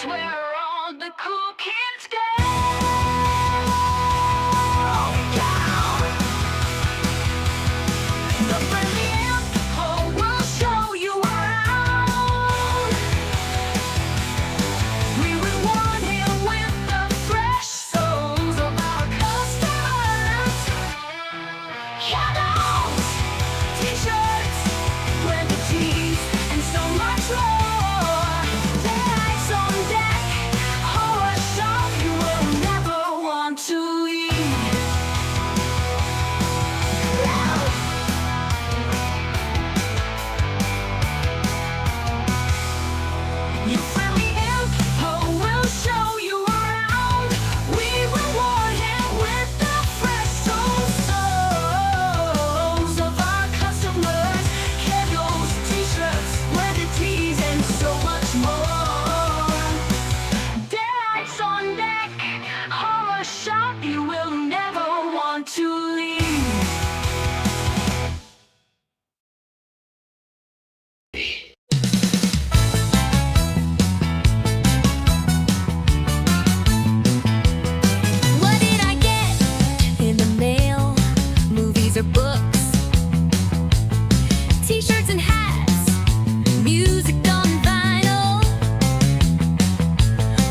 It's where all the cool kids go. The friendly info will show you around. We reward him with the fresh souls of our customers. Candles, t-shirts, leather tees, and so much more. Tags on deck, horror shop you will never want to leave. Your friendly info will show you around. We reward him with the fresh souls of our customers. Candles, t-shirts, leather tees, and so much more. Dads on deck, horror shop you will never want to leave. What did I get in the mail? Movies or books? T-shirts and hats, music on vinyl.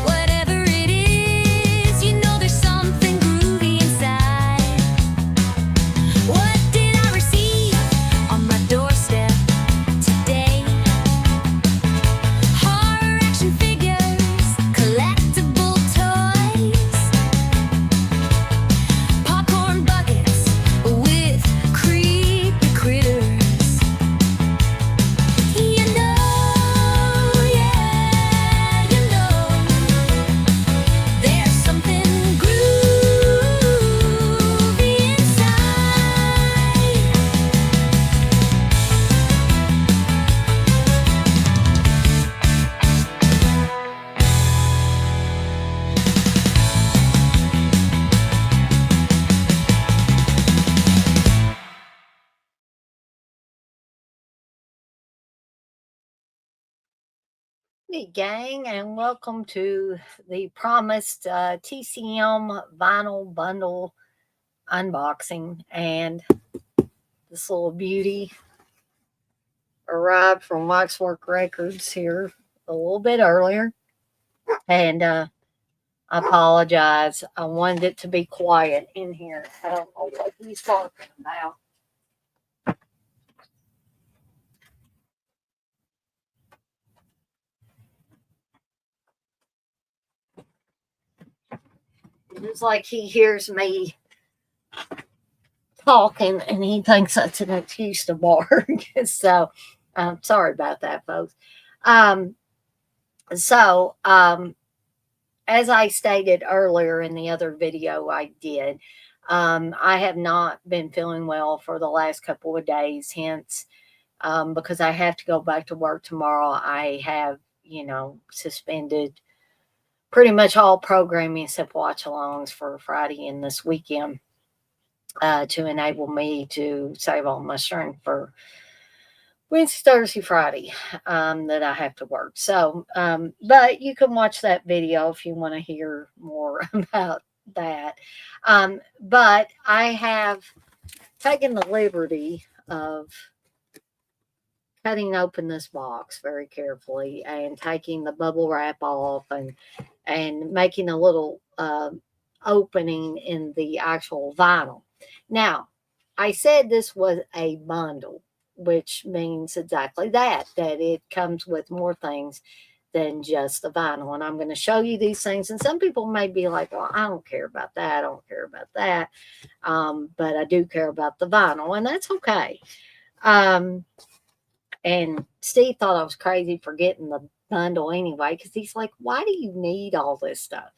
Whatever it is, you know there's something groovy inside. What did I receive on my doorstep today? Horror action figures, collectible toys, popcorn buckets with creepy critters. You know, yeah, you know, there's something groovy inside. Hey gang, and welcome to the promised TCM vinyl bundle unboxing. And this little beauty arrived from Waxwork Records here a little bit earlier. And I apologize. I wanted it to be quiet in here. I don't know what he's talking about. It's like he hears me talking and he thinks that's an excuse to bark. So, sorry about that, folks. Um, so, as I stated earlier in the other video I did, I have not been feeling well for the last couple of days, hence, because I have to go back to work tomorrow, I have, suspended pretty much all programming except watch alongs for Friday and this weekend to enable me to save all my strength for Wednesday, Thursday, Friday that I have to work. So, but you can watch that video if you want to hear more about that. But I have taken the liberty of cutting open this box very carefully and taking the bubble wrap off and making a little opening in the actual vinyl. Now, I said this was a bundle, which means exactly that it comes with more things than just the vinyl. And I'm going to show you these things. And some people may be like, well, I don't care about that. I don't care about that. But I do care about the vinyl, and that's okay. And Steve thought I was crazy for getting the bundle anyway, because he's like, why do you need all this stuff?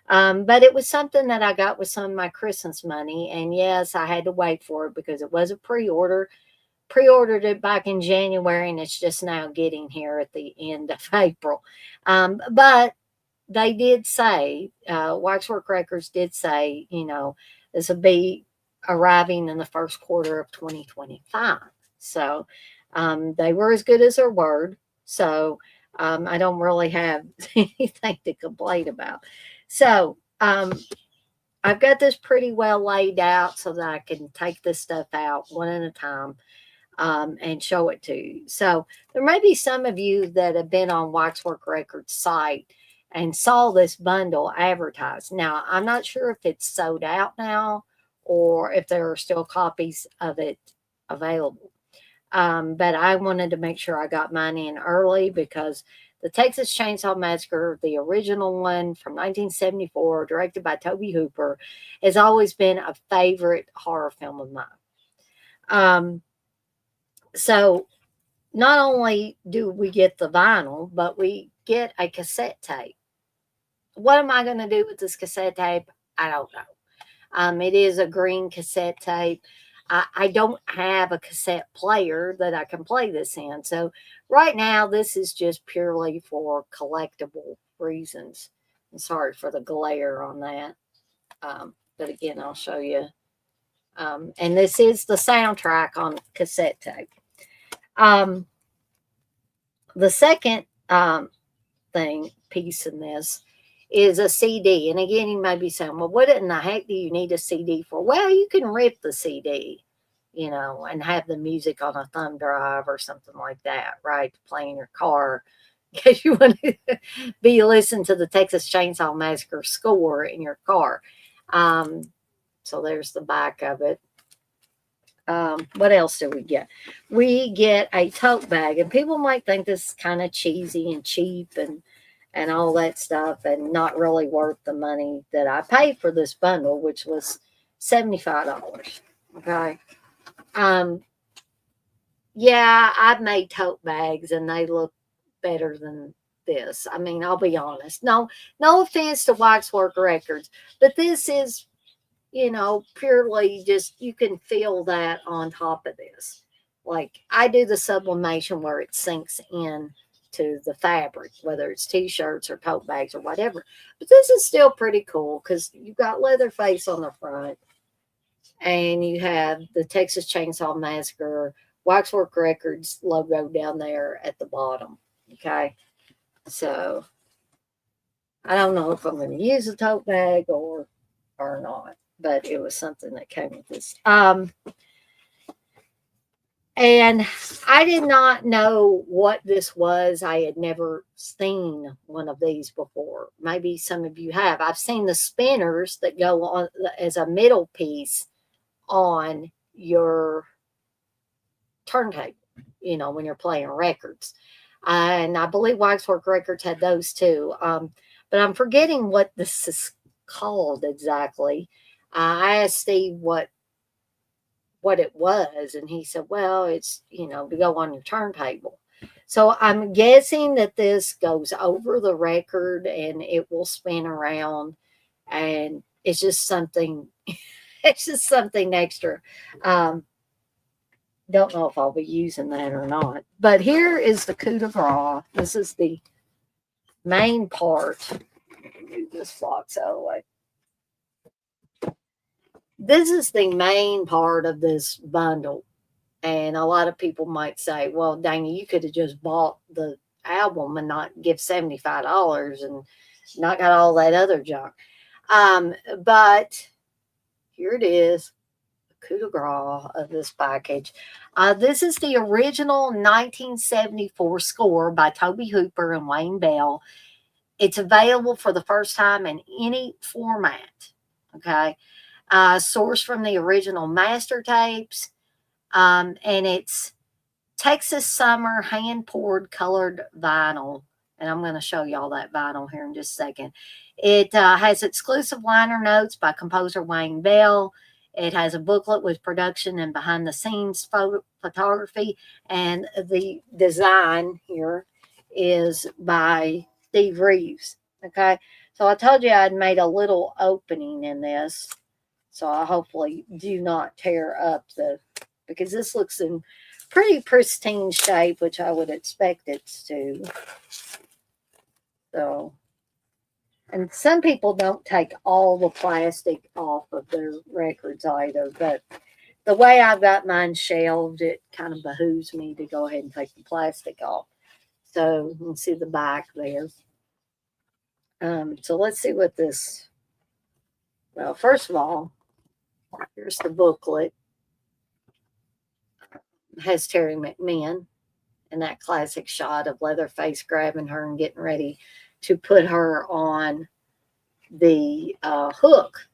But it was something that I got with some of my Christmas money. And yes, I had to wait for it because it was a pre-order. Pre-ordered it back in January, and it's just now getting here at the end of April. But they did say, Waxwork Records did say, this will be arriving in the first quarter of 2025. So they were as good as their word. So I don't really have anything to complain about. So, I've got this pretty well laid out so that I can take this stuff out one at a time, and show it to you. So there may be some of you that have been on Waxwork Records site and saw this bundle advertised. Now, I'm not sure if it's sold out now or if there are still copies of it available. But I wanted to make sure I got mine in early because the Texas Chainsaw Massacre, the original one from 1974, directed by Tobe Hooper, has always been a favorite horror film of mine. Um, so not only do we get the vinyl, but we get a cassette tape. What am I going to do with this cassette tape? I don't know. It is a green cassette tape. I don't have a cassette player that I can play this in. So right now, this is just purely for collectible reasons. I'm sorry for the glare on that. But again, I'll show you. And this is the soundtrack on cassette tape. The second piece in this is a CD. And again, you may be saying, well, what in the heck do you need a CD for? Well, you can rip the CD, and have the music on a thumb drive or something like that, right? To play in your car in case you want to be listening to the Texas Chainsaw Massacre score in your car. So there's the back of it. What else do we get? We get a tote bag, and people might think this is kind of cheesy and cheap and all that stuff, and not really worth the money that I paid for this bundle, which was $75. Okay. Yeah, I've made tote bags and they look better than this. I mean, I'll be honest. No offense to Waxwork Records, but this is, purely just, you can feel that on top of this. Like, I do the sublimation where it sinks in to the fabric, whether it's t-shirts or tote bags or whatever. But this is still pretty cool because you've got Leatherface on the front and you have the Texas Chainsaw Massacre Waxwork Records logo down there at the bottom. Okay. So I don't know if I'm going to use a tote bag or not, but it was something that came with this. And I did not know what this was. I had never seen one of these before. Maybe some of you have. I've seen the spinners that go on as a middle piece on your turntable, when you're playing records. And I believe Waxwork Records had those too. But I'm forgetting what this is called exactly. I asked Steve what it was, and he said, well, it's, to go on your turntable. So I'm guessing that this goes over the record and it will spin around, and it's just something extra. Don't know if I'll be using that or not. But here is the coup de grace. This is the main part. Move this box out of the way. This is the main part of this bundle. And a lot of people might say, well, dang, you could have just bought the album and not give $75 and not got all that other junk. But here it is, the coup de grace of this package. This is the original 1974 score by Tobe Hooper and Wayne Bell. It's available for the first time in any format. Okay. Sourced from the original master tapes. And it's Texas Summer hand-poured colored vinyl. And I'm going to show y'all that vinyl here in just a second. It has exclusive liner notes by composer Wayne Bell. It has a booklet with production and behind-the-scenes photography. And the design here is by Steve Reeves. Okay. So I told you I'd made a little opening in this. So I hopefully do not tear up because this looks in pretty pristine shape, which I would expect it to. So, and some people don't take all the plastic off of their records either, but the way I've got mine shelved, it kind of behooves me to go ahead and take the plastic off. So you can see the back there. So let's see what this, well, first of all, here's the booklet. It has Terry McMahon and that classic shot of Leatherface grabbing her and getting ready to put her on the hook.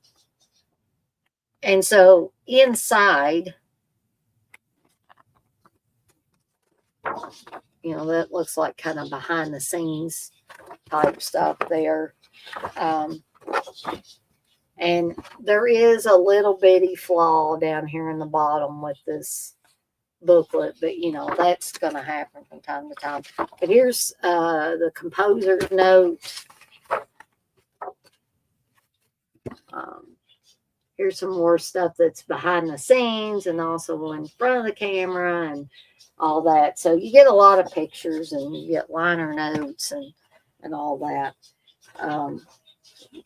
And so inside, that looks like kind of behind the scenes type stuff there. And there is a little bitty flaw down here in the bottom with this booklet, but that's going to happen from time to time. But here's the composer's note. Here's some more stuff that's behind the scenes and also in front of the camera and all that. So you get a lot of pictures and you get liner notes and all that.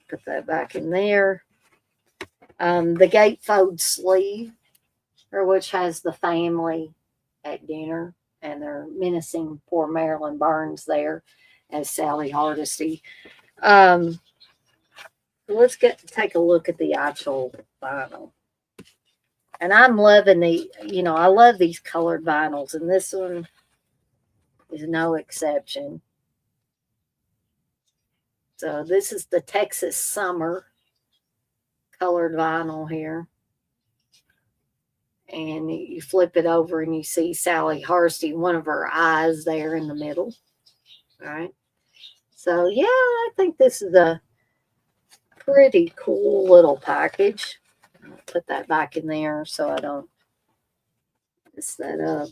Put that back in there. The gatefold sleeve, which has the family at dinner, and they're menacing poor Marilyn Burns there as Sally Hardesty. Let's take a look at the actual vinyl. And I'm loving I love these colored vinyls, and this one is no exception. So this is the Texas Summer colored vinyl here. And you flip it over and you see Sally Hardesty, one of her eyes there in the middle. All right. So, yeah, I think this is a pretty cool little package. I'll put that back in there so I don't mess that up.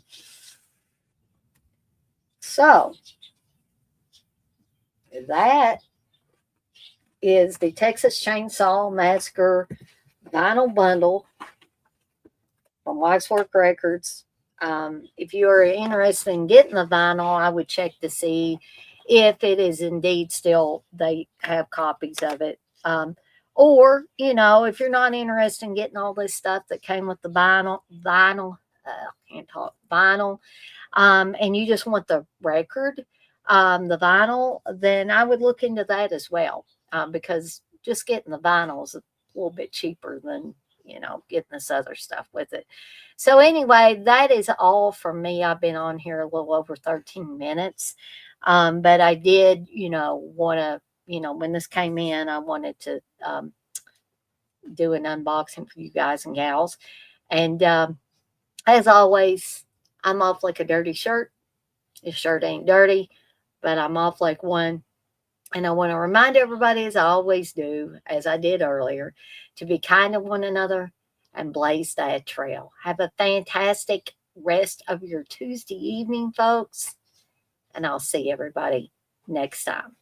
So, that is the Texas Chainsaw Massacre vinyl bundle from Waxwork Records. If you are interested in getting the vinyl, I would check to see if it is indeed still, they have copies of it. Or, if you're not interested in getting all this stuff that came with the vinyl, and you just want the record, the vinyl, then I would look into that as well, because just getting the vinyl is a little bit cheaper than, getting this other stuff with it. So anyway, that is all from me. I've been on here a little over 13 minutes. But I did, want to, when this came in, I wanted to do an unboxing for you guys and gals. And as always, I'm off like a dirty shirt. This shirt ain't dirty, but I'm off like one. And I want to remind everybody, as I always do, as I did earlier, to be kind to one another and blaze that trail. Have a fantastic rest of your Tuesday evening, folks. And I'll see everybody next time.